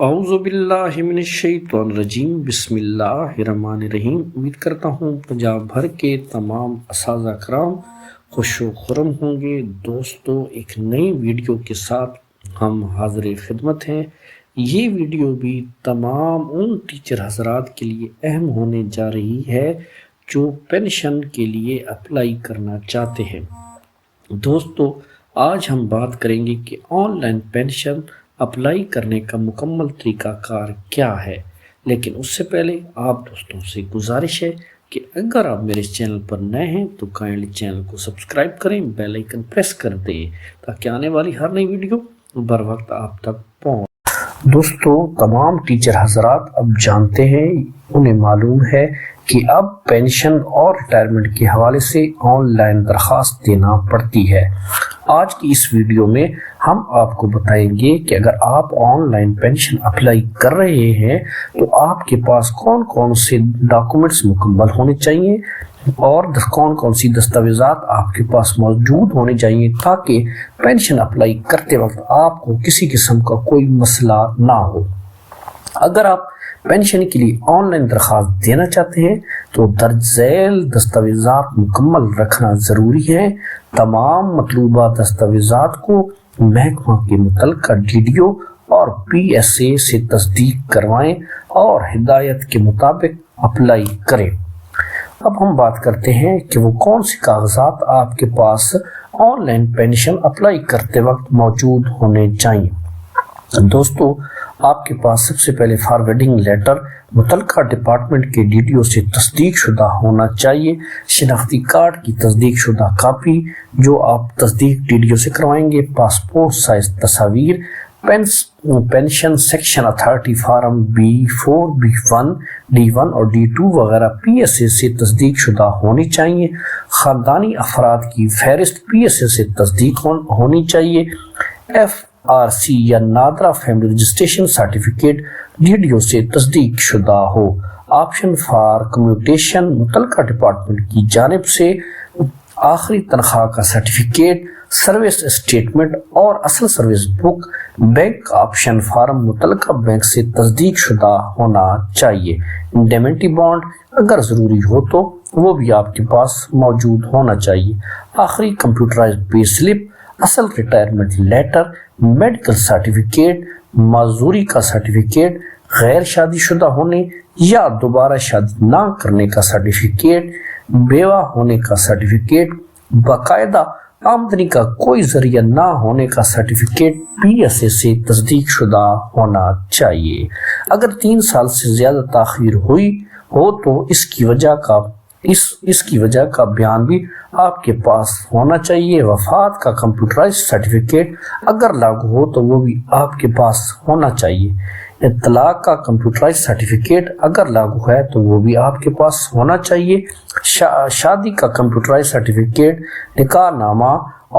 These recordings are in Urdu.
اعوذ باللہ من الشیطان الرجیم، بسم اللہ الرحمن الرحیم۔ امید کرتا ہوں پنجاب بھر کے تمام اساتذہ کرام خوش و خرم ہوں گے۔ دوستو، ایک نئی ویڈیو کے ساتھ ہم حاضر خدمت ہیں۔ یہ ویڈیو بھی تمام ان ٹیچر حضرات کے لیے اہم ہونے جا رہی ہے جو پینشن کے لیے اپلائی کرنا چاہتے ہیں۔ دوستو، آج ہم بات کریں گے کہ آن لائن پینشن اپلائی کرنے کا مکمل طریقہ کار کیا ہے، لیکن اس سے پہلے آپ دوستوں سے گزارش ہے کہ اگر آپ میرے چینل پر نئے ہیں تو کائنڈلی چینل کو سبسکرائب کریں، بیل آئیکن پریس کر دیں تاکہ آنے والی ہر نئی ویڈیو بر وقت آپ تک پہنچ۔ دوستو، تمام ٹیچر حضرات اب جانتے ہیں، انہیں معلوم ہے کہ اب پینشن اور ریٹائرمنٹ کے حوالے سے آن لائن درخواست دینا پڑتی ہے۔ آج کی اس ویڈیو میں ہم آپ کو بتائیں گے کہ اگر آپ آن لائن پینشن اپلائی کر رہے ہیں تو آپ کے پاس کون کون سے ڈاکومنٹس مکمل ہونے چاہیے اور کون کون سی دستاویزات آپ کے پاس موجود ہونے چاہیے تاکہ پینشن اپلائی کرتے وقت آپ کو کسی قسم کا کوئی مسئلہ نہ ہو۔ اگر آپ پینشن کے لیے آن لائن درخواست دینا چاہتے ہیں تو درج ذیل دستاویزات مکمل رکھنا ضروری ہے۔ تمام مطلوبہ دستاویزات کو محکمہ کے متعلقہ DDO اور PSA سے تصدیق کروائیں اور ہدایت کے مطابق اپلائی کریں۔ اب ہم بات کرتے ہیں کہ وہ کون سی کاغذات آپ کے پاس آن لائن پینشن اپلائی کرتے وقت موجود ہونے چاہیے۔ دوستو، آپ کے پاس سب سے پہلے فارورڈنگ لیٹر متعلقہ ڈپارٹمنٹ کے DDO سے تصدیق شدہ ہونا چاہیے۔ شناختی کارڈ کی تصدیق شدہ کاپی جو آپ تصدیق DDO سے کروائیں گے، پاسپورٹ سائز تصاویر، pension section authority form B4 B1 D1 اور D2 وغیرہ PSA سے تصدیق شدہ ہونی چاہیے۔ خاندانی افراد کی فہرست PSA سے تصدیق ہونی چاہیے۔ FRC یا NADRA family registration certificate DDO سے تصدیق شدہ ہو۔ آپشن فار کمیوٹیشن متعلقہ ڈپارٹمنٹ کی جانب سے آخری تنخواہ کا سرٹیفکیٹ، سروس اسٹیٹمنٹ اور اصل سروس بک، بینک آپشن فارم متعلقہ بینک سے تصدیق شدہ ہونا چاہیے۔ انڈیمنٹی بانڈ اگر ضروری ہو تو وہ بھی آپ کے پاس موجود ہونا چاہیے۔ آخری کمپیوٹرائز پے سلپ، اصل ریٹائرمنٹ لیٹر، میڈیکل سرٹیفکیٹ، معذوری کا سرٹیفکیٹ، غیر شادی شدہ ہونے یا دوبارہ شادی نہ کرنے کا سرٹیفکیٹ، بیوہ ہونے کا سرٹیفکیٹ، باقاعدہ آمدنی کا کوئی ذریعہ نہ ہونے کا سرٹیفکیٹ PSA سے تصدیق شدہ ہونا چاہیے۔ اگر 3 سال سے زیادہ تاخیر ہوئی ہو تو اس کی وجہ کا بیان بھی آپ کے پاس ہونا چاہیے۔ وفات کا کمپیوٹرائز سرٹیفکیٹ اگر لاگو ہو تو وہ بھی آپ کے پاس ہونا چاہیے۔ طلاق کا کمپیوٹرائز سرٹیفکیٹ اگر لاگو ہے تو وہ بھی آپ کے پاس ہونا چاہیے۔ شادی کا کمپیوٹرائز سرٹیفکیٹ، نکاح نامہ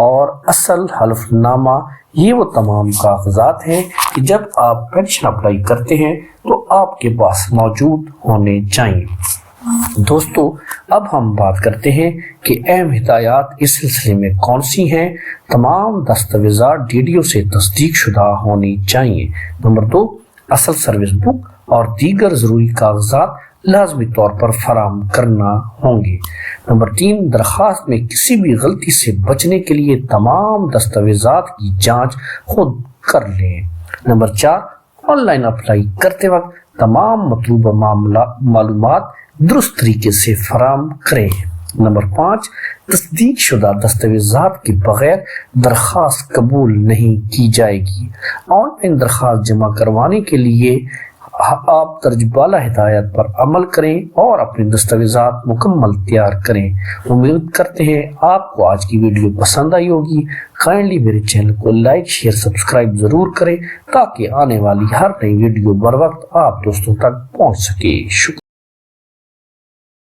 اور اصل حلف نامہ، یہ وہ تمام کاغذات ہیں کہ جب آپ پینشن اپلائی کرتے ہیں تو آپ کے پاس موجود ہونے چاہیے۔ دوستو، اب ہم بات کرتے ہیں کہ اہم ہدایات اس سلسلے میں کون سی ہیں۔ تمام دستاویزات DDO سے تصدیق شدہ ہونی چاہیے۔ نمبر 2، اصل سروس بک اور دیگر ضروری کاغذات لازمی طور پر فراہم کرنا ہوں گے۔ نمبر 3، درخواست میں کسی بھی غلطی سے بچنے کے لیے تمام دستاویزات کی جانچ خود کر لیں۔ نمبر 4، آن لائن اپلائی کرتے وقت تمام مطلوبہ معلومات درست طریقے سے فراہم کریں۔ نمبر 5، تصدیق شدہ دستاویزات کے بغیر درخواست قبول نہیں کی جائے گی۔ آن لائن درخواست جمع کروانے کے لیے آپ درج بالا ہدایات پر عمل کریں اور اپنے دستاویزات مکمل تیار کریں۔ امید کرتے ہیں آپ کو آج کی ویڈیو پسند آئی ہوگی۔ کائنڈلی میرے چینل کو لائک، شیئر، سبسکرائب ضرور کریں تاکہ آنے والی ہر نئی ویڈیو بر وقت آپ دوستوں تک پہنچ سکے۔ شکریہ۔